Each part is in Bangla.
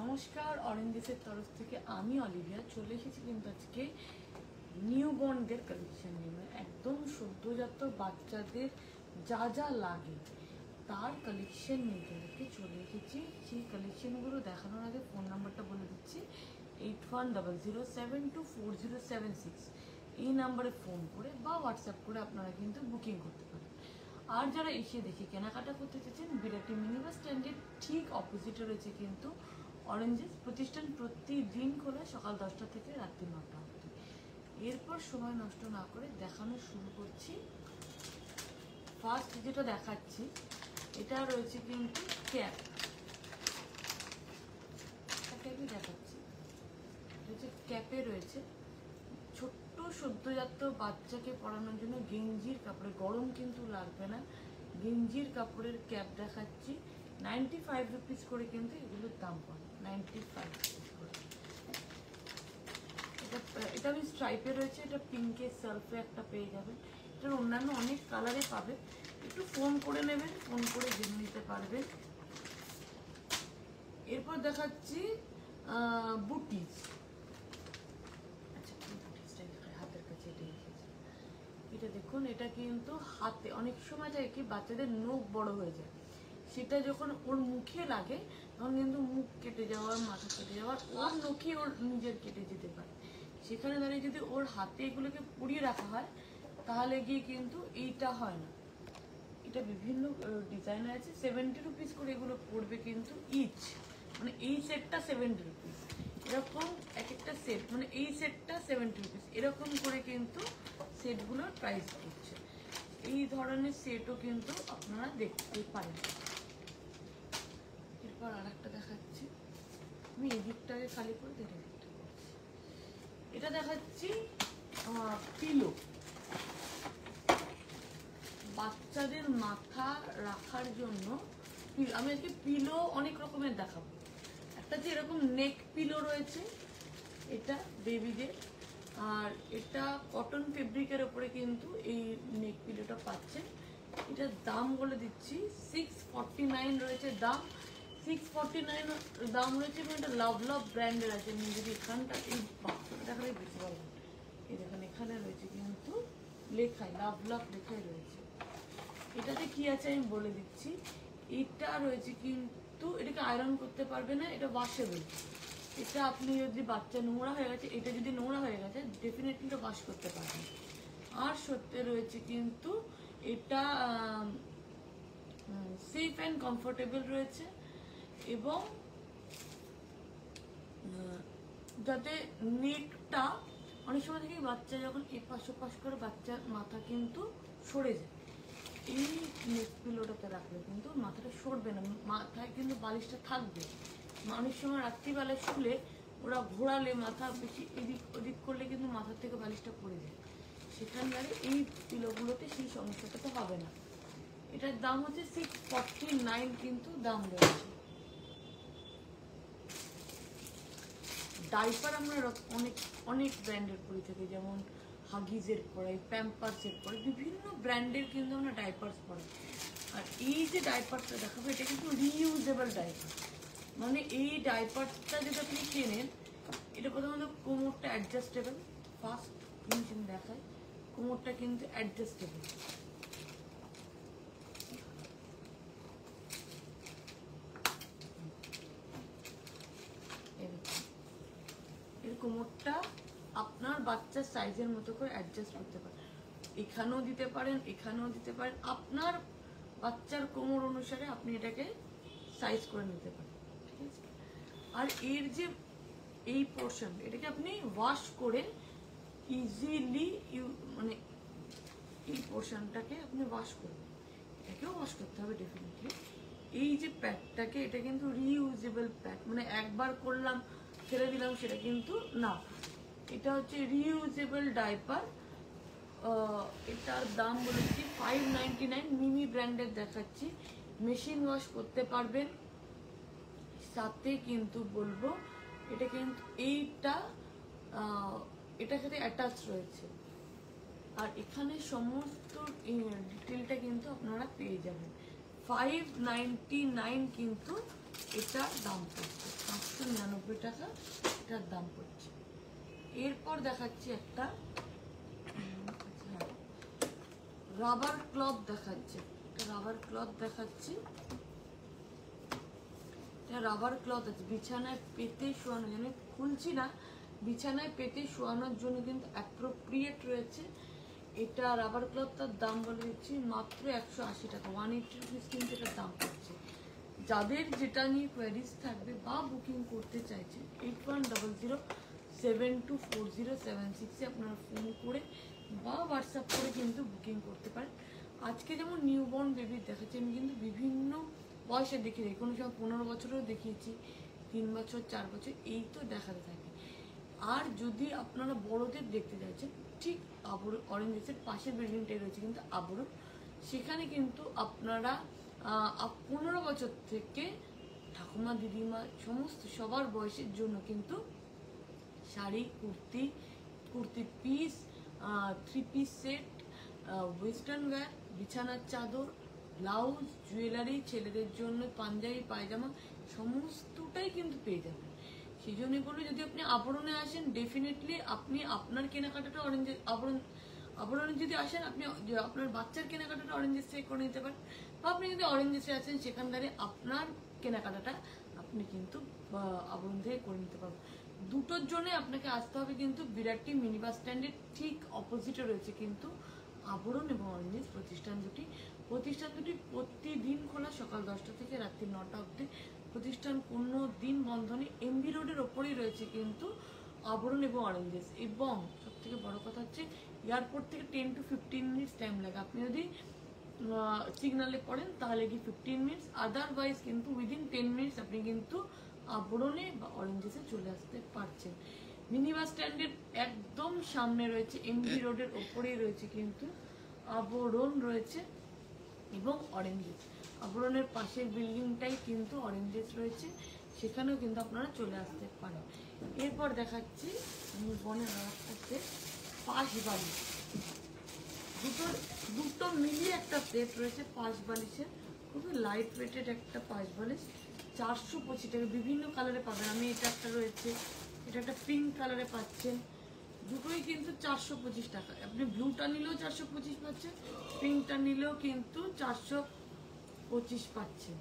নমস্কার, অরেঞ্জেসের তরফ থেকে আমি অলিভিয়া চলে এসেছি কিন্তু আজকে নিউবর্নদের কালেকশন নিয়ে, একদম সদ্যজাত বাচ্চাদের যা যা লাগে তার কালেকশন নিয়ে কিন্তু চলে এসেছি। সেই কালেকশনগুলো দেখানোর আগে ফোন নাম্বারটা বলে দিচ্ছি, 8100724076। এই নাম্বারে ফোন করে বা হোয়াটসঅ্যাপ করে আপনারা কিন্তু বুকিং করতে পারেন। আর যারা এসে দেখে কেনাকাটা করতে চাইছেন, বিরাটি মিনি বাস স্ট্যান্ডের ঠিক অপোজিটে রয়েছে কিন্তু অরেঞ্জেস প্রতিষ্ঠান। প্রতিদিন খোলা সকাল 10টা থেকে রাত্রি 9টা অবধি। এরপর সময় নষ্ট না করে দেখানো শুরু করছি। ফার্স্ট যেটা দেখাচ্ছি এটা রয়েছে কিন্তু ক্যাপ, ক্যাপই দেখাচ্ছি। এটা ক্যাপে রয়েছে ছোট্ট সদ্যজাত বাচ্চাকে পরানোর জন্য গেঞ্জির কাপড়ে, গরম কিন্তু লাগবে না, গেঞ্জির কাপড়ের ক্যাপ দেখাচ্ছি। 95 রুপিস করে কিন্তু এগুলোর দাম পড়ে, 95 রুপিস করে। এটা আমি স্ট্রাইপে রয়েছে, এটা পিঙ্কে সেলফে একটা পেয়ে যাবেন। এটার অন্যান্য অনেক কালারে পাবে, একটু ফোন করে নেবেন, ফোন করে জেনে নিতে পারবেন। এরপর দেখাচ্ছি বুটিস। আচ্ছা, বুটিসটা হাতের কাছে এটা দেখুন, এটা কিন্তু হাতে অনেক সময় যায় কি বাচ্চাদের নখ বড় হয়ে যায়, সেটা যখন ওর মুখে লাগে তখন কিন্তু মুখ কেটে যাওয়ার, মাথা কেটে যাওয়ার, ওর নখই ওর নিজের কেটে যেতে পারে। সেখানে দাঁড়িয়ে যদি ওর হাতে এগুলোকে পুড়িয়ে রাখা হয় তাহলে গিয়ে কিন্তু এইটা হয় না। এটা বিভিন্ন ডিজাইনার আছে, 70 রুপিস করে এগুলো পড়বে কিন্তু ইচ, মানে এই সেটটা 70 রুপিস, এরকম এক একটা সেট, মানে এই সেটটা 70 রুপিস, এরকম করে কিন্তু সেটগুলোর প্রাইস পড়ছে। এই ধরনের সেটও কিন্তু আপনারা দেখতে পারেন। এরপর আর একটা দেখাচ্ছি, আমি এদিকটাকে খালি করে দেখে দিকটা করছি। এটা দেখাচ্ছি পিলো, বাচ্চাদের মাথা রাখার জন্য। আমি আজকে পিলো অনেক রকমের দেখাবো। একটা যে এরকম নেক পিলো রয়েছে, এটা বেবিদের, আর এটা কটন ফেব্রিকের ওপরে কিন্তু এই নেক পিলোটা পাচ্ছেন। এটার দাম বলে দিচ্ছি, 649 রয়েছে দাম, 649 দাম রয়েছে। এবং এটা লাভ ব্র্যান্ডের আছে। আপনি যদি এখানটা এই বাক্সটা দেখালে বুঝতে পারবেন, এই দেখেন এখানে রয়েছে কিন্তু লেখায় লাভ লেখাই রয়েছে। এটাতে কি আছে আমি বলে দিচ্ছি। এটা রয়েছে কিন্তু এটাকে আয়রন করতে পারবে না, এটা ওয়াশেবল। এটা আপনি যদি বাচ্চা নোংরা হয়ে গেছে, এটা যদি নোংরা হয়ে গেছে ডেফিনেটলি এটা ওয়াশ করতে পারবেন। আর সত্যি রয়েছে কিন্তু এটা সেফ অ্যান্ড কমফোর্টেবল রয়েছে, এবং যাতে নেকটা অনেক সময় থেকে বাচ্চা যখন এপাশ ওপাশ করে বাচ্চার মাথা কিন্তু সরে যায়, এই নেক পিলোটাতে রাখলে কিন্তু মাথাটা সরবে না, মাথায় কিন্তু বালিশটা থাকবে। অনেক সময় রাত্রিবেলায় শুলে ওরা ঘোরালে মাথা বেশি এদিক ওদিক করলে কিন্তু মাথার থেকে বালিশটা পড়ে যায়। সেখানে এই পিলোগুলোতে সেই সমস্যাটা তো হবে না। এটার দাম হচ্ছে 649 কিন্তু দাম রয়েছে। ডাইপার আমরা অনেক অনেক ব্র্যান্ডের পরে থাকি, যেমন হাগিজের পরে, প্যাম্পার্সের পরে, বিভিন্ন ব্র্যান্ডের কিন্তু আমরা ডাইপার্স পরে। আর এই যে ডাইপারটা দেখাবো এটা কিন্তু রিইউজেবল ডাইপার, মানে এই ডাইপারটা যদি আপনি কেনেন, এটা প্রথমত কোমরটা অ্যাডজাস্টেবল, ফার্স্ট জিনিস দেখায়, কোমরটা কিন্তু অ্যাডজাস্টেবল। এর কোমরটা আপনার বাচ্চার সাইজের মতো করে অ্যাডজাস্ট করতে পারেন, এখানেও দিতে পারেন, এখানেও দিতে পারেন, আপনার বাচ্চার কোমর অনুসারে আপনি এটাকে সাইজ করে নিতে পারেন, ঠিক আছে। আর এর যে এই পোর্শন, এটাকে আপনি ওয়াশ করে ইজিলি মানে এই পোর্শনটাকে আপনি ওয়াশ করবেন, এটাকেও ওয়াশ করতে হবে ডেফিনেটলি। এই যে প্যাডটাকে, এটা কিন্তু রিইউজেবল প্যাড, মানে একবার করলাম ছেড়ে দিলাম সেটা কিন্তু না, এটা হচ্ছে রিইউজেবল ডাইপার। এটার দাম বলেছি 599, মিমি ব্র্যান্ডের দেখাচ্ছি। মেশিন ওয়াশ করতে পারবেন, সাথে কিন্তু বলবো এটা কিন্তু এটার সাথে অ্যাটাচ রয়েছে। আর এখানে সমস্ত ডিটেলটা কিন্তু আপনারা পেয়ে যাবেন। 599 কিন্তু এটার দাম পড়ছে 599 টাকা, এটার দাম পড়ছে। এরপর দেখাচ্ছি একটা রাবার ক্লথ দেখাচ্ছি, রাবার ক্লথ দেখাচ্ছি। রাবার ক্লথ আছে, বিছানায় পেতে শোয়ানো, জন্য খুলছি না, বিছানায় পেতে শোয়ানোর জন্য কিন্তু অ্যাপ্রোপ্রিয়েট রয়েছে। এটা রাবার ক্লথটার দাম বলে দিচ্ছি মাত্র 180 টাকা, 180 রুপিস কিন্তু এটার দাম পড়ছে। যাদের যেটা নিয়ে কোয়ারিজ থাকবে বা বুকিং করতে চাইছে 8100724076 আপনারা ফোন করে বা হোয়াটসঅ্যাপ করে কিন্তু বুকিং করতে পারেন। আজকে যেমন নিউবর্ন বেবি দেখাচ্ছি, আমি কিন্তু বিভিন্ন বয়সে দেখিয়ে কোনো সময় 15 বছরেও দেখিয়েছি, 3 বছর 4 বছর এই তো দেখাতে থাকে। আর যদি আপনারা বড়দের দেখতে চাইছেন, ঠিক অরেঞ্জেসের পাশের বিল্ডিংটাই রয়েছে কিন্তু আবরণ, সেখানে কিন্তু আপনারা 15 বছর থেকে ঠাকুমা দিদিমা সমস্ত সবার বয়সের জন্য কিন্তু sari, kurti piece, 3 piece set, western wire, বিছানার চাদর, ব্লাউজ, জুয়েলারি, ছেলেদের জন্য পাঞ্জাবি, পায়জামা সমস্তটাই কিন্তু পেয়ে যাবেন। সেই জন্যই বলবো, যদি আপনি আবরণে আসেন ডেফিনেটলি আপনি আপনার কেনাকাটাটা আবরণে যদি আসেন, আপনি আপনার বাচ্চার কেনাকাটাটা অরেঞ্জেস থেকে করে নিতে পারেন, বা আপনি যদি অরেঞ্জেসে আছেন সেখান থেকে আপনার কেনাকাটাটা আপনি কিন্তু আবরণ থেকে করে নিতে পারবেন। দুটোর জন্য আপনাকে আসতে হবে কিন্তু বিরাটি মিনি বাস স্ট্যান্ডের ঠিক অপোজিটে রয়েছে কিন্তু আবরণ এবং অরেঞ্জেস প্রতিষ্ঠান দুটি প্রতিদিন খোলা, সকাল 10টা থেকে রাত্রি 9টা অবধি। প্রতিষ্ঠান কোনো দিন বন্ধ নেই। এমবি রোডের ওপরেই রয়েছে কিন্তু আবরণ এবং অরেঞ্জেস। এবং সব থেকে বড় কথা হচ্ছে এয়ারপোর্ট থেকে 10 to 15 মিনিটস টাইম লাগে। আপনি যদি সিগনালে পড়েন তাহলে কি 15 মিনিটস, আদারওয়াইজ কিন্তু উইদিন 10 মিনিটস আপনি কিন্তু আবরণে বা অরেঞ্জেসে চলে আসতে পারছেন। মিনি বাস স্ট্যান্ডের একদম সামনে রয়েছে, এমবি রোডের ওপরেই রয়েছে কিন্তু আবরণ রয়েছে এবং অরেঞ্জেস। আবরণের পাশের বিল্ডিংটাই কিন্তু অরেঞ্জেস রয়েছে, সেখানেও কিন্তু আপনারা চলে আসতে পারেন। এরপর দেখাচ্ছি বনের রাস্তাতে পাশ বালিশ, দুটো মিলিয়ে একটা সেট রয়েছে পাশ বালিশের, খুবই লাইট ওয়েটেড একটা পাশ বালিশ, 425 টাকা। বিভিন্ন কালারে পাবেন, আমি এটা একটা রয়েছে, এটা একটা পিঙ্ক কালারে পাচ্ছেন, দুটোই কিন্তু 425 টাকা। আপনি ব্লুটা নিলেও 425 পাচ্ছেন, পিঙ্কটা নিলেও কিন্তু 425 পাচ্ছেন।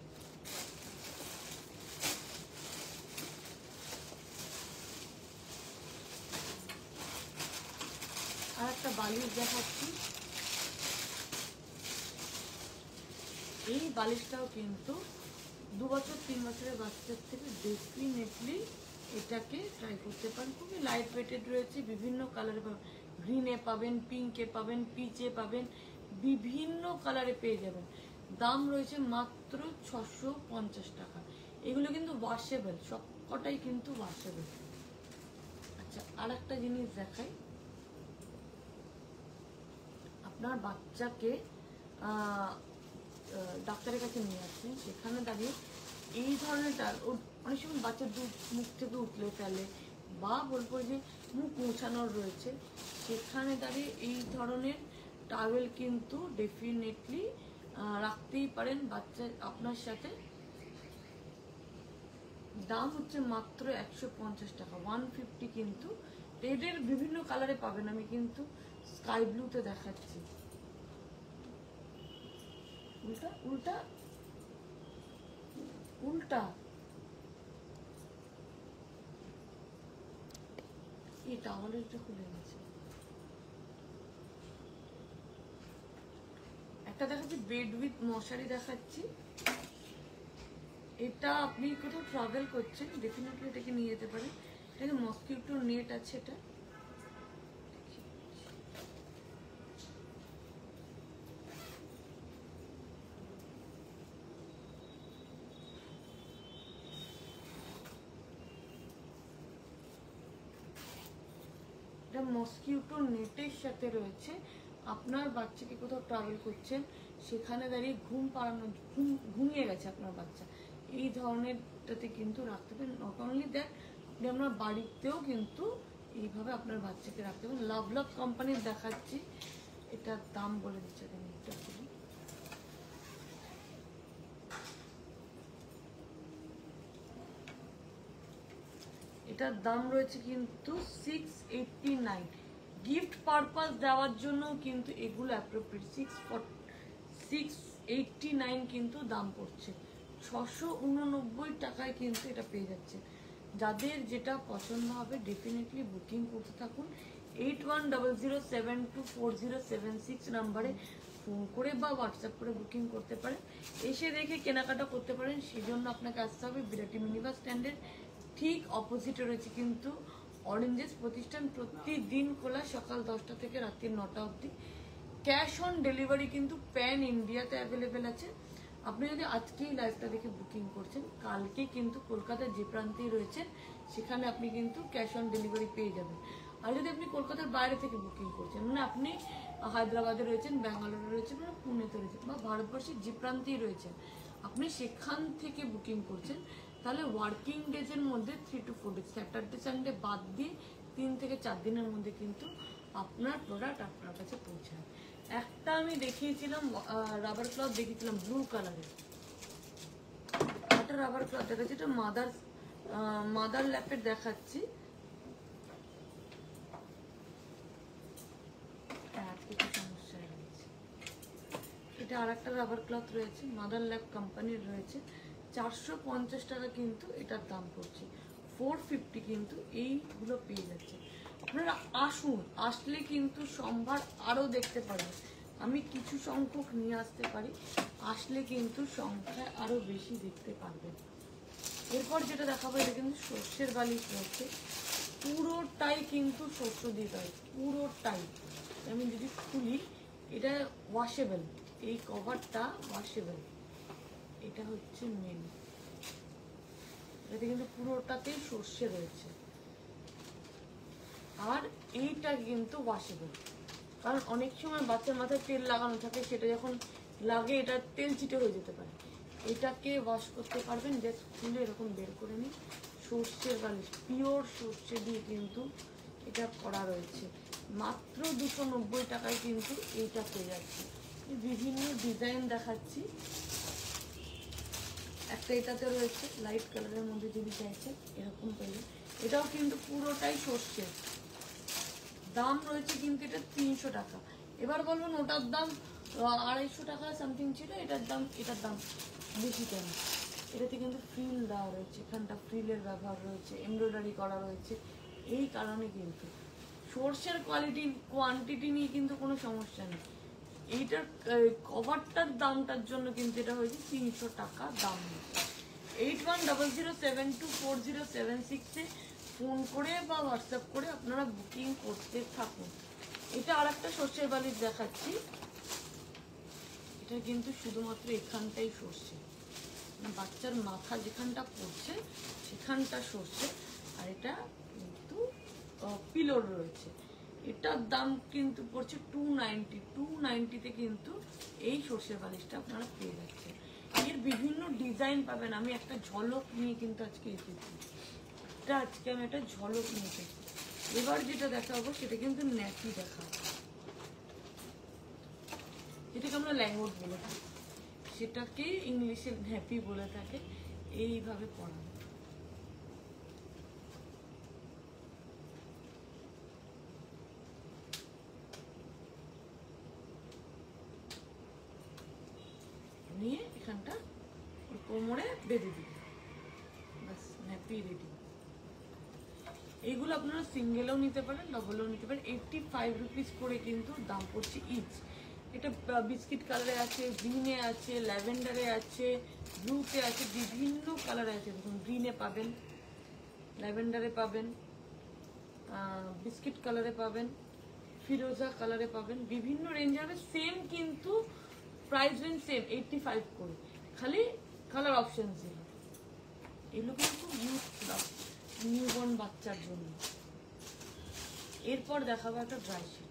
আর একটা বালিশ দেখাচ্ছি, এই বালিশটাও কিন্তু 2 বছর 3 বছরের বাচ্চার থেকে ডেফিনেটলি এটাকে ট্রাই করতে পারেন। খুবই লাইট ওয়েটেড রয়েছে, বিভিন্ন কালারে পাবেন, গ্রিনে পাবেন, পিঙ্কে পাবেন, পিচে পাবেন, বিভিন্ন কালারে পেয়ে যাবেন। দাম রয়েছে মাত্র 650 টাকা। এগুলো কিন্তু ওয়াশেবল, সব কটাই কিন্তু ওয়াশেবল। আচ্ছা, আর একটা জিনিস দেখাই, আপনার বাচ্চাকে ডাক্তারের কাছে নিয়ে আসছেন, সেখানে দাঁড়িয়ে এই ধরনের অনেক সময় বাচ্চার দুধ মুখ থেকে উঠলে ফেলে, বা বলবো যে মুখ মোছানোর রয়েছে, সেখানে দাঁড়িয়ে এই ধরনের টাওয়েল কিন্তু ডেফিনেটলি রাখতেই পারেন বাচ্চা আপনার সাথে। দাম হচ্ছে মাত্র 150 টাকা, 150 কিন্তু। এদের বিভিন্ন কালারে পাবেন, আমি কিন্তু স্কাই ব্লুতে দেখাচ্ছি। উল্টা উল্টা উল্টা এই টাওয়ালেরটা খুলে গেছে। একটা দেখাচ্ছি বেড উইথ মশারি দেখাচ্ছি, এটা আপনি কোথাও ট্রাভেল করছেন ডেফিনেটলি এটাকে নিয়ে যেতে পারেন। এটা মসকিউটো নেট আছে, এটা এটা মসকিউটো নেটের সাথে রয়েছে। আপনার বাচ্চাকে কোথাও ট্রাভেল করছেন, সেখানে দাঁড়িয়ে ঘুমিয়ে গেছে আপনার বাচ্চা, এই ধরনেরটাতে কিন্তু রাখতে পারেন। নট অনলি দ্যাট, আপনি আপনার বাড়িতেও কিন্তু এইভাবে আপনার বাচ্চাকে রাখতে পারেন। লাভ কোম্পানির দেখাচ্ছি, এটার দাম বলে দিচ্ছে, এটার দাম রয়েছে কিন্তু 689। গিফট পারপাস দেওয়ার জন্য কিন্তু এগুলো অ্যাপ্রোপ্রিয়েট। 689 কিন্তু দাম পড়ছে। 689 টাকায় কিন্তু এটা পেয়ে যাচ্ছে। যাদের যেটা পছন্দ হবে ডেফিনেটলি বুকিং করতে থাকুন। 8100724076 নাম্বারে ফোন করে বা হোয়াটসঅ্যাপ করে বুকিং করতে পারেন। এসে দেখে কেনাকাটা করতে পারেন। সেই জন্য আপনাকে আসতে হবে বিরাটি মিনিবাস স্ট্যান্ডের ঠিক অপোজিটে রয়েছে কিন্তু অরেঞ্জেস প্রতিষ্ঠান। প্রতিদিন খোলা সকাল 10টা থেকে রাত্রি 9টা অবধি। ক্যাশ অন ডেলিভারি কিন্তু প্যান ইন্ডিয়াতে অ্যাভেলেবেল আছে। আপনি যদি আজকেই লাইভটা দেখে বুকিং করছেন, কালকে কিন্তু কলকাতার যে প্রান্তেই রয়েছে সেখানে আপনি কিন্তু ক্যাশ অন ডেলিভারি পেয়ে যাবেন। আর যদি আপনি কলকাতার বাইরে থেকে বুকিং করছেন, মানে আপনি হায়দ্রাবাদে রয়েছেন, ব্যাঙ্গালোরে রয়েছেন, মানে পুনেতে রয়েছেন বা ভারতবর্ষের যে প্রান্তেই রয়েছেন, আপনি সেখান থেকে বুকিং করছেন, তাহলে ওয়ার্কিং ডেজের মধ্যে 3 to 4 ডেজ, স্যাটারডে সানডে বাদ দিয়ে 3 থেকে 4 দিনের মধ্যে কিন্তু আপনার প্রোডাক্ট আপনার কাছে পৌঁছায়। একটা আমি দেখিয়েছিলাম রাবার ক্লথ, দেখিয়েছিলাম ব্লু কালারের, একটা রাবার ক্লথ দেখাচ্ছি, এটা মাদার ল্যাপের দেখাচ্ছি। এটা আর একটা রাবার ক্লথ রয়েছে, মাদার ল্যাপ কোম্পানির রয়েছে। 450 টাকা কিন্তু এটার দাম পড়ছে। 450 কিন্তু এইগুলো পেয়ে যাচ্ছে। আপনারা আসুন, আসলে কিন্তু সম্ভার আরও দেখতে পারবেন। আমি কিছু সংখ্যক নিয়ে আসতে পারি, আসলে কিন্তু সংখ্যায় আরও বেশি দেখতে পারবেন। এরপর যেটা দেখাবো, এটা কিন্তু সর্ষের বালিশ রয়েছে, পুরোটাই কিন্তু শস্য দিয়ে তৈরি, পুরোটাই। আমি যদি খুলি, এটা ওয়াশেবল, এই কভারটা ওয়াশেবল, এটা হচ্ছে মেন। এতে কিন্তু পুরোটাতেই সর্ষে রয়েছে। আর এইটা কিন্তু ওয়াশেবল, কারণ অনেক সময় বাচ্চার মাথায় তেল লাগানো থাকে, সেটা যখন লাগে এটা তেল চিটে হয়ে যেতে পারে। এটাকে ওয়াশ করতে পারবেন, জাস্ট খুলে এরকম বের করে নিন। সর্ষের বালিশ, পিওর সর্ষে দিয়ে কিন্তু এটা করা রয়েছে। মাত্র 290 টাকায় কিন্তু এইটা পেয়ে যাচ্ছে। বিভিন্ন ডিজাইন দেখাচ্ছি। একটা এটাতে রয়েছে লাইট কালারের মধ্যে, যদি চাইছেন এরকম পেয়ে। এটাও কিন্তু পুরোটাই সর্ষে, দাম রয়েছে কিন্তু এটা 300 টাকা। এবার বলবেন ওটার দাম 250 টাকা সামথিং ছিল, এটার দাম বেশি কেন? এটাতে কিন্তু ফ্রিল দেওয়া রয়েছে, এখানটা ফ্রিলের ব্যবহার রয়েছে, এমব্রয়ডারি করা রয়েছে। এই কারণে কিন্তু সর্ষের কোয়ান্টিটি নিয়ে কিন্তু কোনো সমস্যা নেই। এইটার কভারটার দামটার জন্য কিন্তু এটা হয়েছে 300 টাকা দাম। 8100724076 ফোন করে বা হোয়াটসঅ্যাপ করে আপনারা বুকিং করতে থাকুন। এটা আর একটা সর্ষের বালিশ দেখাচ্ছি। এটা কিন্তু শুধুমাত্র এখানটাই সর্ষে, বাচ্চার মাথা যেখানটা পড়ছে সেখানটা সর্ষে। আর এটা কিন্তু পিলোর রয়েছে। এটার দাম কিন্তু পড়ছে 290 কিন্তু এই সর্ষের বালিশটা আপনারা পেয়ে যাচ্ছেন। এর বিভিন্ন ডিজাইন পাবেন। আমি একটা ঝলক নিয়ে কিন্তু আজকে এসেছি, আজকে আমি একটা ঝলক নিয়ে এসেছি। এবার যেটা দেখাবো সেটা কিন্তু ন্যাপি দেখাবো, যেটাকে আমরা ল্যাঙ্গোট বলে থাকি, সেটাকে ইংলিশে ন্যাপি বলে থাকে। এইভাবে পড়ানো, নিয়ে এখানটা কোমরে বেঁধে দিই, বাস ন্যাপি রেডি। এইগুলো আপনারা সিঙ্গেলও নিতে পারেন, ডবলও নিতে পারেন। 85 রুপিস করে কিন্তু দাম পড়ছে ইচ। এটা বিস্কিট কালারে আছে, গ্রিনে আছে, ল্যাভেন্ডারে আছে, ব্লুতে আছে, বিভিন্ন কালারে আছে। দেখুন গ্রিনে পাবেন, ল্যাভেন্ডারে পাবেন, বিস্কিট কালারে পাবেন, ফিরোজা কালারে পাবেন, বিভিন্ন রেঞ্জ হবে। সেম কিন্তু প্রাইস রেঞ্জ সেম 85 করে, খালি কালার অপশন ছিল। এগুলো কিন্তু নিউবর্ন বাচ্চার জন্য। এরপর দেখাবো একটা ড্রাই শিট।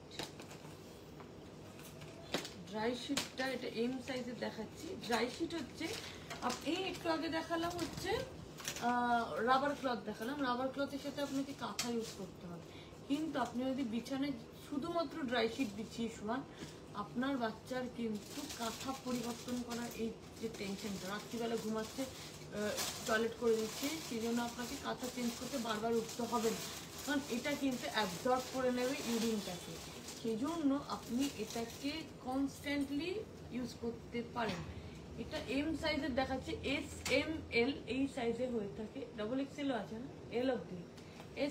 ড্রাই শিটটা এটা এম সাইজের দেখাচ্ছি। ড্রাই শিট হচ্ছে, আপনি একটু আগে দেখালাম হচ্ছে রাবার ক্লথ দেখালাম, রাবার ক্লথের সাথে আপনাকে কাঁথা ইউজ করতে হবে। কিন্তু আপনি যদি বিছানায় শুধুমাত্র ড্রাই শিট বিছিয়ে শোয়ান, আপনার বাচ্চার কিন্তু কাঁথা পরিবর্তন করার এই যে টেনশনটা, রাত্রিবেলা ঘুমাচ্ছে টয়লেট করে দিচ্ছি, সেই জন্য আপনাকে কাঁথা চেঞ্জ করতে বারবার উঠতে হবে না, কারণ এটা কিন্তু অ্যাবজর্ব করে নেবে ইউরিনটাকে। সেই জন্য আপনি এটাকে কনস্ট্যান্টলি ইউজ করতে পারেন। এটা এম সাইজের দেখাচ্ছে, SML এই সাইজে হয়ে থাকে, XXL আছে না, এল অবধি,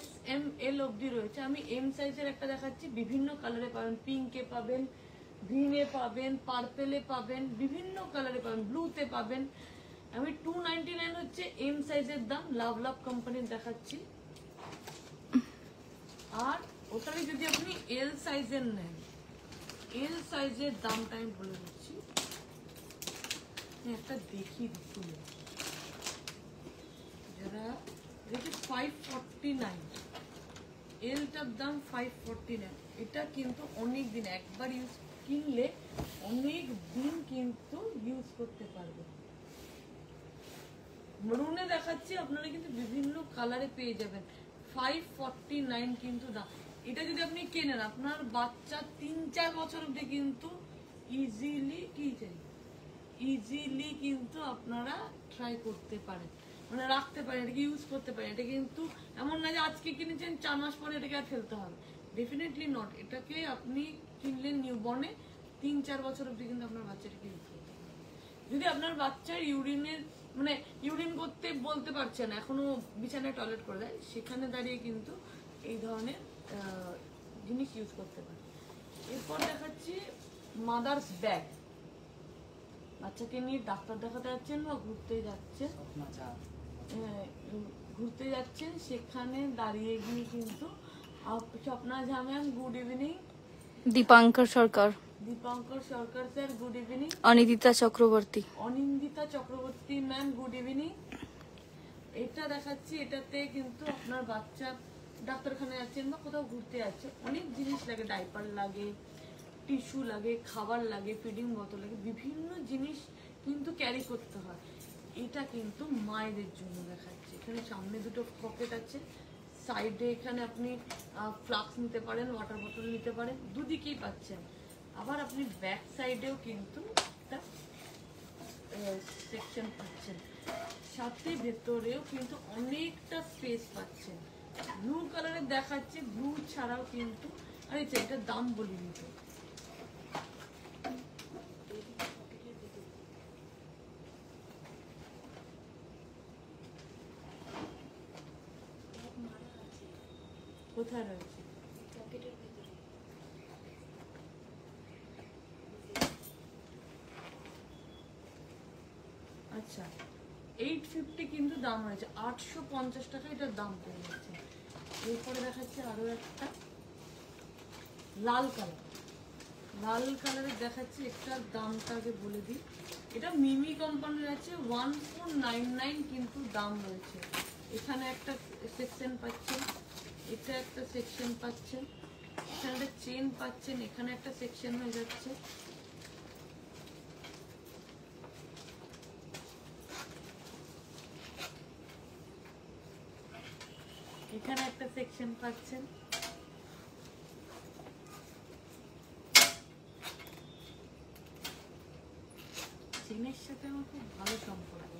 SML অবধি রয়েছে। আমি এম সাইজের একটা দেখাচ্ছি, বিভিন্ন কালারে পাবেন, পিঙ্কে পাবেন, গ্রিনে পাবেন, পার্পেলে পাবেন, বিভিন্ন কালারে পাবেন, ব্লুতে পাবেন। আমি 299 হচ্ছে এম সাইজের দাম, লাভ কোম্পানির দেখাচ্ছি। আর ওটাকে যদি আপনি এল সাইজের নেন, এল সাইজের দামটা আমি বলে দিচ্ছি, একটা দেখি তুলে, যারা দেখি 549, এলটার দাম 549। এটা কিন্তু অনেক দিন, একবার ইউজ কিনলে অনেক দিন কিন্তু ইউজ করতে পারবে। মেরুনে দেখাচ্ছি, আপনারা কিন্তু বিভিন্ন কালারে পেয়ে যাবেন, 549 কিন্তু দাম। এটা যদি আপনি কেনেন, আপনার বাচ্চা 3-4 বছর অব্দি কিন্তু ইজিলি কিন্তু আপনারা ট্রাই করতে পারেন, মানে রাখতে পারেন, এটাকে ইউজ করতে পারেন। এটা কিন্তু এমন না যে আজকে কিনেছেন 4 মাস পরে এটাকে আর ফেলতে হবে, ডেফিনেটলি নট। এটাকে আপনি কিনলেন নিউবর্নে, 3-4 বছর অব্দি কিন্তু আপনার বাচ্চাটাকে ইউজ করতে পারেন। যদি আপনার বাচ্চার ইউরিনের মানে ইউরিন করতে বলতে পারছে না, এখনো বিছানায় টয়লেট করে দেয়, সেখানে দাঁড়িয়ে কিন্তু এই ধরনের জিনিস ইউজ করতে পারে। এরপর দেখাচ্ছি মাদার্স ব্যাগ। বাচ্চাকে নিয়ে ডাক্তার দেখাতে যাচ্ছেন বা ঘুরতে যাচ্ছেন, সেখানে দাঁড়িয়ে গিয়ে কিন্তু Swapna Jha ma'am good evening, Dipankar Sarkar sir good evening, Anindita Chakraborty ma'am good evening. এটা দেখাচ্ছি, এটাতে কিন্তু আপনার বাচ্চা ডাক্তারখানায় যাচ্ছেন বা কোথাও ঘুরতে যাচ্ছে, অনেক জিনিস লাগে, ডাইপার লাগে, টিস্যু লাগে, খাবার লাগে, ফিডিং বোতল লাগে, বিভিন্ন জিনিস কিন্তু ক্যারি করতে হয়। এটা কিন্তু মায়েদের জন্য দেখাচ্ছে। এখানে সামনে দুটো পকেট আছে, সাইডে এখানে আপনি ফ্লাক্স নিতে পারেন, ওয়াটার বোতল নিতে পারেন, দুদিকেই পাচ্ছেন। আবার আপনি ব্যাক সাইডেও কিন্তু একটা সেকশন পাচ্ছেন, সাথে ভেতরেও কিন্তু অনেকটা স্পেস পাচ্ছেন। ব্লু কালারের দেখাচ্ছে, ব্লু ছাড়াও কিন্তু, আর এটার দাম বলিনি তো, কোথায় রয়েছে? আচ্ছা, 850 কিন্তু দাম হয়েছে, 850 টাকা এটার দাম পড়ে যাচ্ছে। এরপরে দেখাচ্ছে আরো একটা লাল কালারের দেখাচ্ছে, এটার দামটা আগে বলে দিই। এটা মিমি কোম্পানির আছে, 1499 কিন্তু দাম রয়েছে। এখানে একটা সেকশন পাচ্ছেন, এটা একটা সেকশন পাচ্ছেন, এখানে একটা চেন পাচ্ছেন, এখানে একটা সেকশন হয়ে যাচ্ছে, এখানে একটা সেকশন পাচ্ছেন। চেনের সাথে আমার খুব ভালো সম্পর্ক।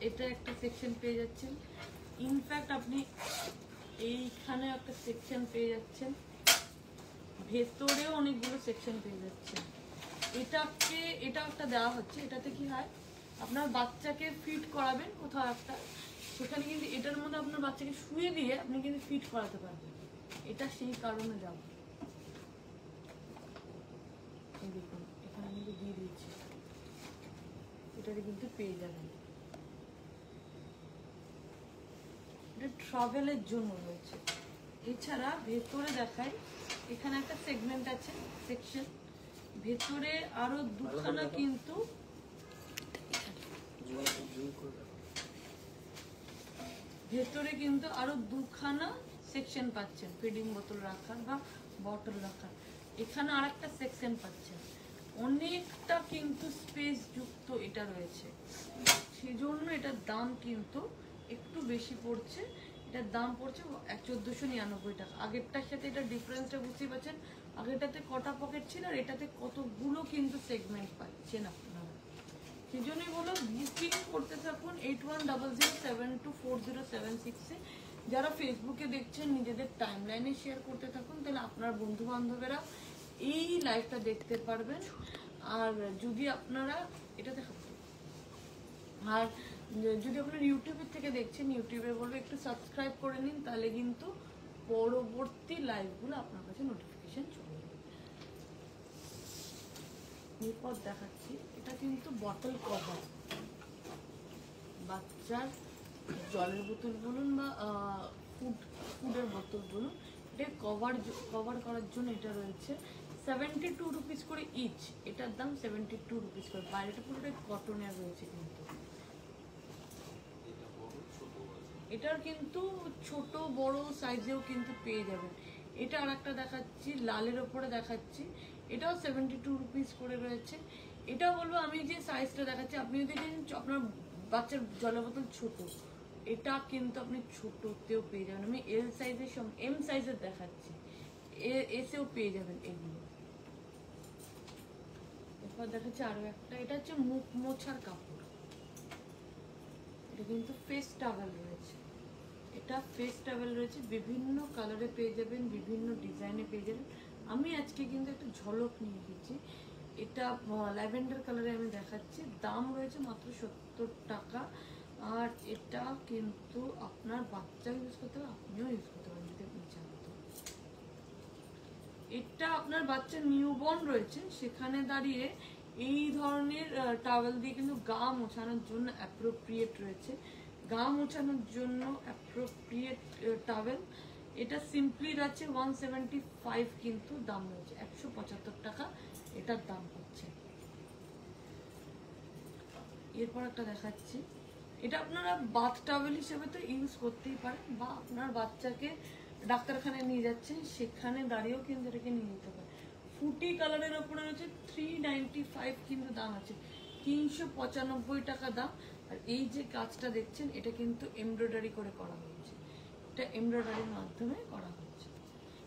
এটা একটা সেকশন পেয়ে যাচ্ছেন, ইনফ্যাক্ট আপনি এইখানে একটা সেকশন পেয়ে যাচ্ছেন, ভেতরেও অনেকগুলো সেকশন পেয়ে যাচ্ছেন। এটা একটা দেওয়া হচ্ছে, এটাতে কি হয়, আপনার বাচ্চাকে ফিট করাবেন কোথাও একটা, সেখানে কিন্তু এটার মধ্যে আপনার বাচ্চাকে শুয়ে দিয়ে আপনি কিন্তু ফিট করাতে পারবেন। এটা সেই কারণে দেওয়া। এই দেখুন, এখানে কিন্তু দিয়ে দিয়েছি, এটাতে কিন্তু পেয়ে যাবেন। এটা ট্রাভেলের জন্য রয়েছে। এছাড়া ভেতরে দেখায়, এখানে একটা সেগমেন্ট আছে, সেকশন, ভেতরে আরো দুখানা কিন্তু সেকশন পাচ্ছেন, ফিডিং বোতল রাখার বা বটল রাখার। এখানে আর একটা সেকশন পাচ্ছেন, অনেকটা কিন্তু স্পেস যুক্ত এটা রয়েছে, সেজন্য এটার দাম কিন্তু একটু বেশি পড়ছে। এটার দাম পড়ছে 1499 টাকা। আগেরটার সাথে এটা ডিফারেন্সটা বুঝতেই পারছেন, আগেরটাতে কটা পকেট ছিল আর এটাতে কতগুলো কিন্তু সেগমেন্ট পাচ্ছেন আপনারা। সেই জন্যই বলো বুকিং করতে থাকুন 8100724076 যারা ফেসবুকে দেখছেন নিজেদের টাইমলাইনে শেয়ার করতে থাকুন, তাহলে আপনার বন্ধু বান্ধবেরা এই লাইভটা দেখতে পারবেন। আর যদি আপনারা এটা দেখাবেন, আর যদি আপনারা ইউটিউবের থেকে দেখছেন, ইউটিউবে বলবো একটু সাবস্ক্রাইব করে নিন, তাহলে কিন্তু পরবর্তী লাইভগুলো আপনার কাছে নোটিফিকেশন চলে যাবে। এরপর দেখাচ্ছি, এটা কিন্তু বটল কভার, বাচ্চার জলের বোতল বলুন বা ফুডের বোতল বলুন, এটা কভার করার জন্য এটা রয়েছে 72 রুপিস করে ইচ। এটার দাম 72 রুপিস করে। বাইরেটা পুরোটাই কটনের রয়েছে কিন্তু। এটার কিন্তু ছোট বড় সাইজেও কিন্তু পেয়ে যাবেন। এটা আর একটা দেখাচ্ছি, লালের ওপরে দেখাচ্ছি, এটাও 72 রুপিস করে রয়েছে। এটা বলবো আমি যে সাইজটা দেখাচ্ছি, আপনি যদি আপনার বাচ্চার জলের বোতল ছোট, এটা কিন্তু আপনি ছোটতেও পেয়ে যাবেন। আমি এল সাইজের এম সাইজের দেখাচ্ছি, এসেও পেয়ে যাবেন এগুলো। এরপর দেখাচ্ছি আরো একটা, এটা হচ্ছে মুখ মোছার কাপড়, এটা কিন্তু ফেস টাওয়েল রয়েছে। এটা ফেস টাওয়েল রয়েছে, বিভিন্ন কালারে পেয়ে যাবেন, বিভিন্ন ডিজাইনে পেয়ে যাবেন। আমি আজকে কিন্তু একটা ঝলক নিয়ে এসেছি, এটা ল্যাভেন্ডার কালারে আমি দেখাচ্ছি। দাম রয়েছে মাত্র 70 টাকা। আর এটা কিন্তু আপনার বাচ্চা ইউজ করতে হবে, আপনিও ইউজ করতে পারেন যদি আপনি চান। এটা আপনার বাচ্চা নিউবর্ন রয়েছে, সেখানে দাঁড়িয়ে এই ধরনের টাওয়েল দিয়ে কিন্তু গা মোছানোর জন্য অ্যাপ্রোপ্রিয়েট রয়েছে। গা মোছানোর জন্য অ্যাপ্রোপ্রিয়েট টাওয়েল। এটা সিম্পলি আছে 175 কিন্তু দাম রয়েছে 175 টাকা এটার দাম হচ্ছে। এরপর একটা দেখাচ্ছি, এটা আপনারা বাথ টাওয়েল হিসেবে তো ইউজ করতেই পারেন, বা আপনার বাচ্চাকে ডাক্তারখানায় নিয়ে যাচ্ছেন সেখানে দাঁড়িয়েও কিন্তু এটাকে নিয়ে যেতে পারেন। ফুটি কালারের ওপরে রয়েছে 395 কিন্তু দাম আছে, 395 টাকা দাম। আর এই যে কাজটা দেখছেন এটা কিন্তু এমব্রয়ডারি করে করা হয়েছে, এটা এমব্রয়ডারির মাধ্যমে করা হয়েছে।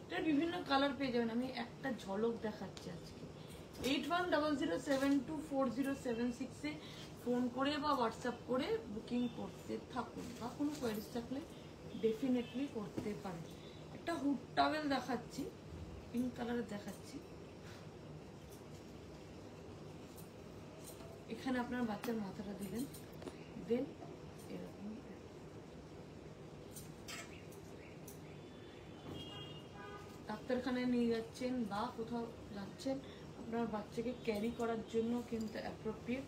এটার বিভিন্ন কালার পেয়ে যাবেন, আমি একটা ঝলক দেখাচ্ছি আজকে। 8100724076 এ ফোন করে বা হোয়াটসঅ্যাপ করে বুকিং করতে থাকুন, বা কোনো কোয়ারিজ থাকলে ডেফিনেটলি করতে পারেন। একটা হুড টাওয়েল দেখাচ্ছি, পিঙ্ক কালারের দেখাচ্ছি। এখানে আপনার বাচ্চার মাথাটা দিবেন, দেন এরকম ডাক্তারখানায় নিয়ে যাচ্ছেন বা কোথাও যাচ্ছেন, আপনার বাচ্চাকে ক্যারি করার জন্য কিন্তু অ্যাপ্রোপ্রিয়েট।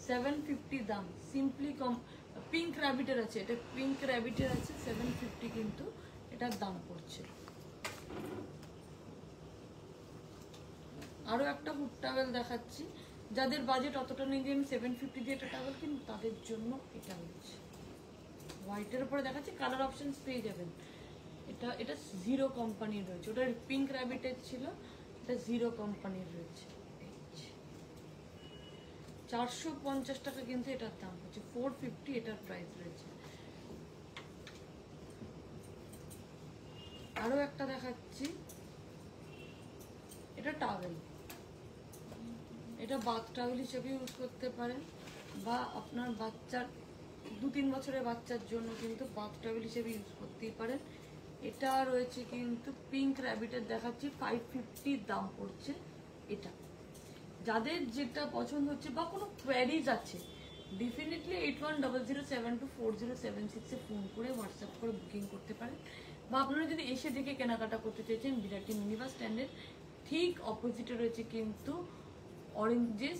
750 দাম। সিম্পলি পিঙ্ক র্যাবিটের আছে, এটা পিঙ্ক র্যাবিটের আছে, 750 কিন্তু এটার দাম পড়ছে। আরো একটা হুড টাওয়েল দেখাচ্ছি, যাদের বাজেট অতটা নেই যে আমি 750 দিয়ে একটা টাওয়েল কিনবো, তাদের জন্য এটা রয়েছে। হোয়াইটের উপরে দেখাচ্ছি, কালার অপশনস পেয়ে যাবেন। এটা জিরো কোম্পানির রয়েছে, ওটা পিঙ্ক র্যাবিটের ছিল, এটা জিরো কোম্পানির রয়েছে। 450 টাকা কিন্তু এটার দাম হচ্ছে, 450 এটার প্রাইস রয়েছে। আরো একটা দেখাচ্ছি, এটা টাওয়েল, এটা বাথ টাওয়েল হিসেবে ইউজ করতে পারেন, বা আপনার বাচ্চার 2-3 বছরের বাচ্চার জন্য কিন্তু বাথ টাওয়েল হিসেবে ইউজ করতেই পারেন। এটা রয়েছে কিন্তু পিঙ্ক র্যাবিটের দেখাচ্ছি, 550 দাম পড়ছে এটা। যাদের যেটা পছন্দ হচ্ছে বা কোনো কোয়ারিজ আছে, ডেফিনেটলি 8100724076 এ ফোন করে হোয়াটসঅ্যাপ করে বুকিং করতে পারেন। বা আপনারা যদি এসে দেখে কেনাকাটা করতে চাইছেন, বিরাটি মিনিবাস স্ট্যান্ডের ঠিক অপোজিটে রয়েছে কিন্তু অরেঞ্জেস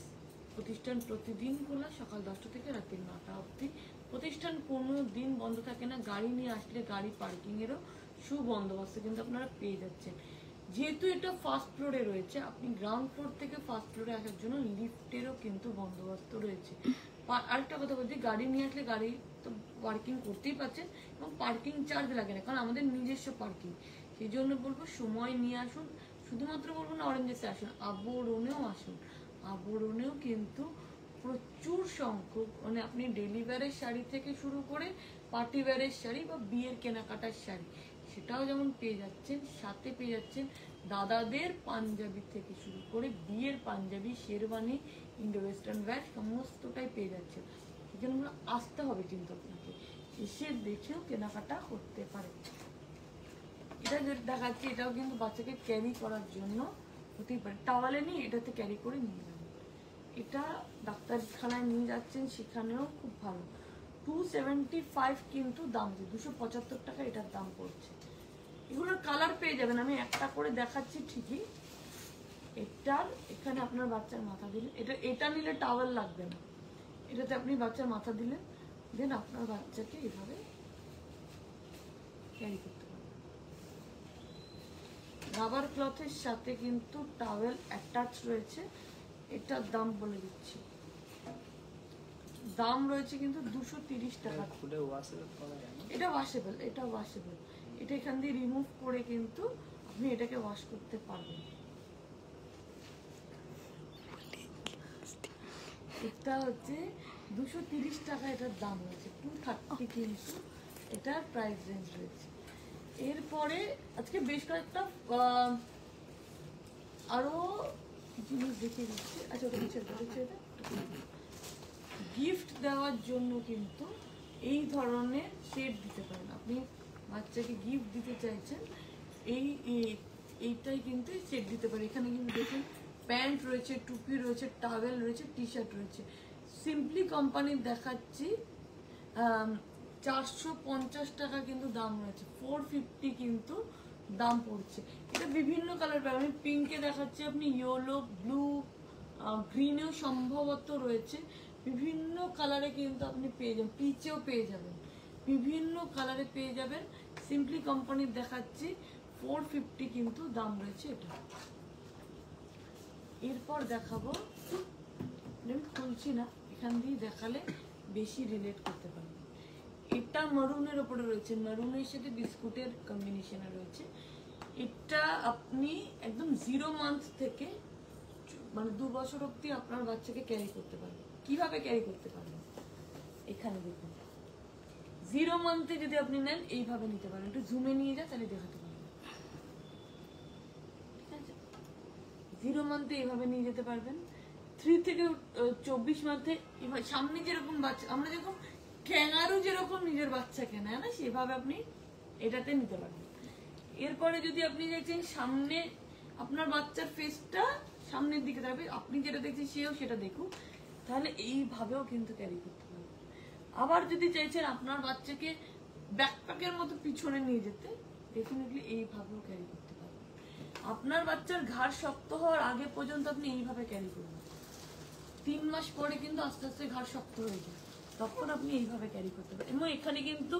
প্রতিষ্ঠান। প্রতিদিন খোলা, সকাল 10টা থেকে রাত্রি 9টা অবধি। প্রতিষ্ঠান কোনো দিন বন্ধ থাকে না। গাড়ি নিয়ে আসলে গাড়ি পার্কিংয়েরও সুবন্দোবস্ত কিন্তু আপনারা পেয়ে যাচ্ছেন। যেহেতু এটা ফার্স্ট ফ্লোরে রয়েছে, আপনি গ্রাউন্ড ফ্লোর থেকে ফার্স্ট ফ্লোরে আসার জন্য লিফটেরও কিন্তু বন্দোবস্ত রয়েছে। আরেকটা কথা বলছি, গাড়ি নিয়ে আসলে গাড়ি তো পার্কিং করতেই পারছেন, এবং পার্কিং চার্জ লাগে না, কারণ আমাদের নিজস্ব পার্কিং। সেই জন্য বলবো সময় নিয়ে আসুন। শুধুমাত্র বলবো না অরেঞ্জেসে আসুন, আবরণেও আসুন। আবরণেও কিন্তু প্রচুর সংখ্যক, মানে আপনি ডেলি ওয়্যারের শাড়ি থেকে শুরু করে পার্টি ওয়্যারের শাড়ি বা বিয়ের কেনাকাটার শাড়ি, সেটাও যেমন পেয়ে যাচ্ছেন, সাথে পেয়ে যাচ্ছেন দাদাদের পাঞ্জাবি থেকে শুরু করে বিয়ের Punjabi, sherwani, Indo western wear সমস্তটাই পেয়ে যাচ্ছে। এই জন্য আসতে হবে কিন্তু আপনাকে, এসে দেখেও কেনাকাটা করতে পারে। এটা যেটা দেখাচ্ছি এটাও কিন্তু বাচ্চাকে ক্যারি করার জন্য হতেই পারে, টাওয়ালে নিয়ে এটাতে ক্যারি করে নিয়ে যাবেন। এটা ডাক্তারখানায় নিয়ে যাচ্ছেন সেখানেও খুব ভালো। 275 কিন্তু দাম, 275 টাকা এটার দাম পড়ছে। এগুলোর কালার পেয়ে যাবেন, আমি একটা করে দেখাচ্ছি ঠিকই। এটার এখানে আপনার বাচ্চার মাথা দিলেন, এটা নিলে টাওয়েল লাগবে না, এটাতে আপনি বাচ্চার মাথা দিলেন, দেন আপনার বাচ্চাকে এভাবে ক্যারি করতে পারবেন। রাবার ক্লথের সাথে কিন্তু টাওয়েল অ্যাটাচ রয়েছে। এটার দাম বলে দিচ্ছি, দাম রয়েছে কিন্তু 230 টাকা। এটা ওয়াশেবল, এটা ওয়াশেবল, এটা এখান দিয়ে রিমুভ করে কিন্তু আপনি এটাকে ওয়াশ করতে পারবেন। এটা হচ্ছে 230 টাকা এটার দাম রয়েছে, 230 কিন্তু এটার প্রাইস রেঞ্জ রয়েছে। এরপরে আজকে বেশ কয়েকটা আরো জিনিস দেখিয়ে দিচ্ছি। আচ্ছা ওটা কিছু গিফট দেওয়ার জন্য কিন্তু এই ধরনের সেট দিতে পারেন। আপনি বাচ্চাকে গিফট দিতে চাইছেন, এইটাই কিন্তু সেট দিতে পারে। এখানে কিন্তু দেখুন প্যান্ট রয়েছে, টুপি রয়েছে, টাওয়েল রয়েছে, টি শার্ট রয়েছে। সিম্পলি কোম্পানির দেখাচ্ছি 450 টাকা কিন্তু দাম রয়েছে, 450 কিন্তু দাম পড়ছে। এটা বিভিন্ন কালার পাবেন, আমি পিঙ্কে দেখাচ্ছি, আপনি ইয়েলো, ব্লু, গ্রিনেও সম্ভবত রয়েছে, বিভিন্ন কালারে কিন্তু আপনি পেয়ে যাবেন, পিচেও পেয়ে যাবেন, বিভিন্ন কালারে পেয়ে যাবেন। সিম্পলি কোম্পানির দেখাচ্ছি 450 কিন্তু দাম রয়েছে এটা। এরপর দেখাবো, আমি খুলছি না, এখান দিয়ে দেখালে বেশি রিলেট করতে পারবেন। এটা মারুনের ওপরে রয়েছে, মারুনের সাথে বিস্কুটের কম্বিনেশনে রয়েছে। এটা আপনি একদম 0 মান্থ থেকে মানে 2 বছর অবধি আপনার বাচ্চাকে ক্যারি করতে পারবেন। কিভাবে ক্যারি করতে পারবেন এখানে দেখুন, 0 মান্থে যদি আপনি নেন এইভাবে নিতে পারেন। একটু জুমে নিয়ে যা, তাহলে দেখাতে পারবেন। ঠিক আছে, 0 মান্থে এইভাবে নিয়ে যেতে পারবেন। 3 থেকে 24 মান্থে সামনে যেরকম বাচ্চা, আমরা যেরকম ক্যাঙ্গারু যেরকম নিজের বাচ্চাকে নেয় না, সেভাবে আপনি এটাতে নিতে পারবেন। এরপরে যদি আপনি দেখছেন সামনে আপনার বাচ্চার ফেসটা সামনের দিকে থাকবে, আপনি যেটা দেখছেন সেও সেটা দেখুক, তাহলে এইভাবেও কিন্তু ক্যারি করতে পারবেন। আবার যদি চাইছেন আপনার বাচ্চাকে ব্যাকপ্যাকের মতো পিছনে নিয়ে যেতে, ডেফিনেটলি এইভাবেও ক্যারি করতে পারবেন। আপনার বাচ্চার ঘাড় শক্ত হওয়ার আগে পর্যন্ত আপনি এইভাবে ক্যারি করবেন। 3 মাস পরে কিন্তু আস্তে আস্তে ঘাড় শক্ত হয়ে যায়, তখন আপনি এইভাবে ক্যারি করতে পারেন। এবং এখানে কিন্তু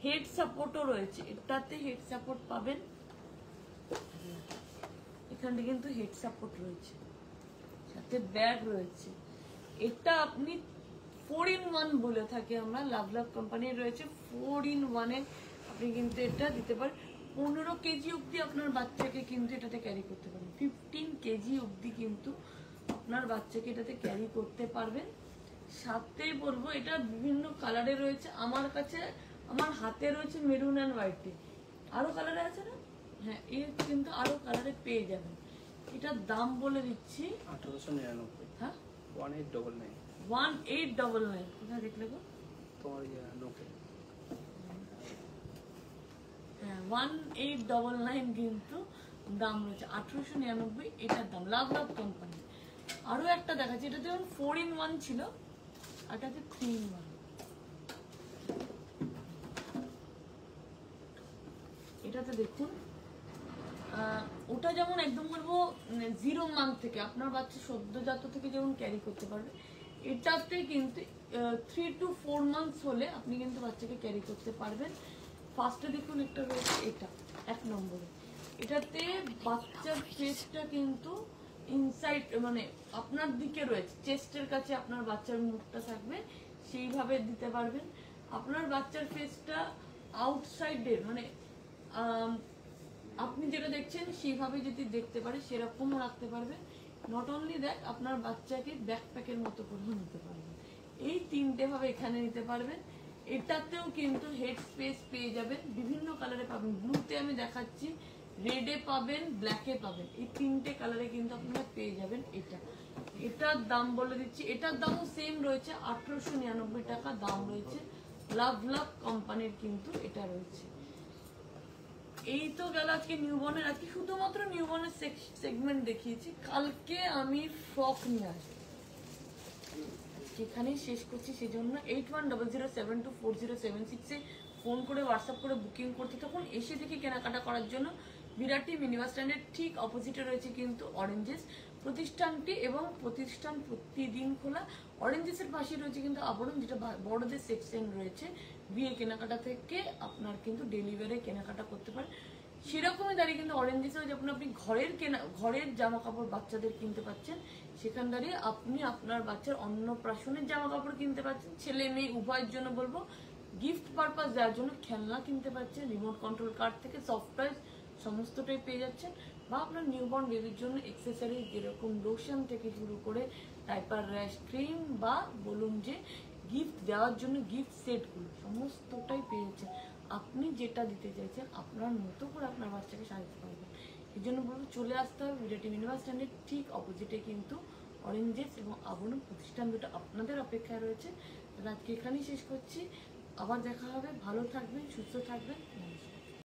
হেড সাপোর্টও রয়েছে, এটাতে হেড সাপোর্ট পাবেন, এখানে কিন্তু হেড সাপোর্ট রয়েছে, সাথে ব্যাগ রয়েছে। এটা আপনি 4-in-1 বলে থাকি আমরা, লাভ লাভ কোম্পানির রয়েছে 4-in-1 এ আপনি কিন্তু এটা দিতে পারেন। 15 কেজি অবধি আপনার বাচ্চাকে কিন্তু এটাতে ক্যারি করতে পারেন, 15 কেজি অবধি কিন্তু আপনার বাচ্চাকে এটাতে ক্যারি করতে পারবেন। সাথে বলবো এটা বিভিন্ন কালারে রয়েছে, আমার কাছে আমার হাতে রয়েছে মেরুন অ্যান্ড হোয়াইটে, আরো কালারে আছে না, হ্যাঁ এর কিন্তু আরো কালারে পেয়ে যাবেন। এটার দাম বলে দিচ্ছি 1899। হ্যাঁ 1899 1899 কোথায় দেখলে গো? তোমার নোকে। হ্যাঁ 1899 কিন্তু দাম রয়েছে, 1899 এটার দাম, লাভ লাভ কোম্পানি। আরো একটা দেখাচ্ছি, এটা যেমন 4-in-1 ছিল, এটাতে 3-in-1। এটাতে দেখুন ওটা যেমন একদম বলবো 0 মান্থ থেকে আপনার বাচ্চা সদ্যজাত থেকে যেমন ক্যারি করতে পারবে, এটাতে কিন্তু 3 to 4 মান্থস হলে আপনি কিন্তু বাচ্চাকে ক্যারি করতে পারবেন। ফার্স্টে দেখুন একটা রয়েছে, এটা 1 নম্বরে, এটাতে বাচ্চার ফেসটা কিন্তু ইনসাইড মানে আপনার দিকে রয়েছে, চেস্টের কাছে আপনার বাচ্চার মুখটা থাকবে, সেইভাবে দিতে পারবেন। আপনার বাচ্চার ফেসটা আউটসাইডের মানে আপনি যেটা দেখছেন সেইভাবে যদি দেখতে পারে সেরকমও রাখতে পারবেন। নট অনলি দ্যাট, আপনার বাচ্চাকে ব্যাকপ্যাকের মতো করেও নিতে পারবেন। এই 3টে ভাবে এখানে নিতে পারবেন। এটাতেও কিন্তু হেড স্পেস পেয়ে যাবেন, বিভিন্ন কালারে পাবেন। ব্লুতে আমি দেখাচ্ছি, রেডে পাবেন, ব্ল্যাকে পাবেন, এই তিনটে কালারে কিন্তু আপনারা পেয়ে যাবেন। এটার দাম বলে দিচ্ছি, এটার দামও সেম রয়েছে 1899 টাকা দাম রয়েছে। লাভ কোম্পানির কিন্তু এটা রয়েছে। এই তো গেল আজকে নিউবর্নের, আজকে শুধুমাত্র নিউবর্নের সেগমেন্ট দেখিয়েছি। কালকে আমি ফ্রক নিয়ে আসবো, যেখানেই শেষ করছি। সেজন্য 8100724076 ফোন করে হোয়াটসঅ্যাপ করে বুকিং করতে তখন এসে থেকে কেনাকাটা করার জন্য। বিরাটি মিনিবাস স্ট্যান্ডের ঠিক অপোজিটে রয়েছে কিন্তু অরেঞ্জেস প্রতিষ্ঠানটি, এবং প্রতিষ্ঠান প্রতিদিন খোলা। অরেঞ্জেসের পাশে রয়েছে কিন্তু আবরণ, যেটা বড়দের সেকশন রয়েছে। বিয়ে কেনাকাটা থেকে আপনার কিন্তু ডেলিভারি কেনাকাটা করতে পারেন। সেরকমই দাঁড়িয়ে কিন্তু অরেঞ্জেসেও যখন আপনি ঘরের জামা কাপড় বাচ্চাদের কিনতে পাচ্ছেন, সেখান দাঁড়িয়ে আপনি আপনার বাচ্চার অন্নপ্রাশনের জামা কাপড় কিনতে পাচ্ছেন। ছেলে মেয়ে উভয়ের জন্য বলবো, গিফট পারপাস দেওয়ার জন্য খেলনা কিনতে পাচ্ছেন, রিমোট কন্ট্রোল কার থেকে সফটওয়্যার সমস্তটাই পেয়ে যাচ্ছেন। বা আপনার নিউবর্ন বেবির জন্য এক্সেসরিজ যেরকম লোশন থেকে শুরু করে ডাইপার র্যাশ ক্রিম, বা বলুন যে গিফট দেওয়ার জন্য গিফট সেটগুলো সমস্তটাই পেয়ে যাচ্ছেন। আপনি যেটা দিতে চাইছেন আপনার মতো করে আপনার বাচ্চাকে সাজাতে পারবেন। এই জন্য বলবো চলে আসতে হবে বিরাটি মিনিবাস স্ট্যান্ডের ঠিক অপোজিটে কিন্তু অরেঞ্জেস এবং আবরণ প্রতিষ্ঠান দুটো আপনাদের অপেক্ষায় রয়েছে। তাহলে আজকে এখানেই শেষ করছি, আবার দেখা হবে। ভালো থাকবেন, সুস্থ থাকবেন, নমস্কার।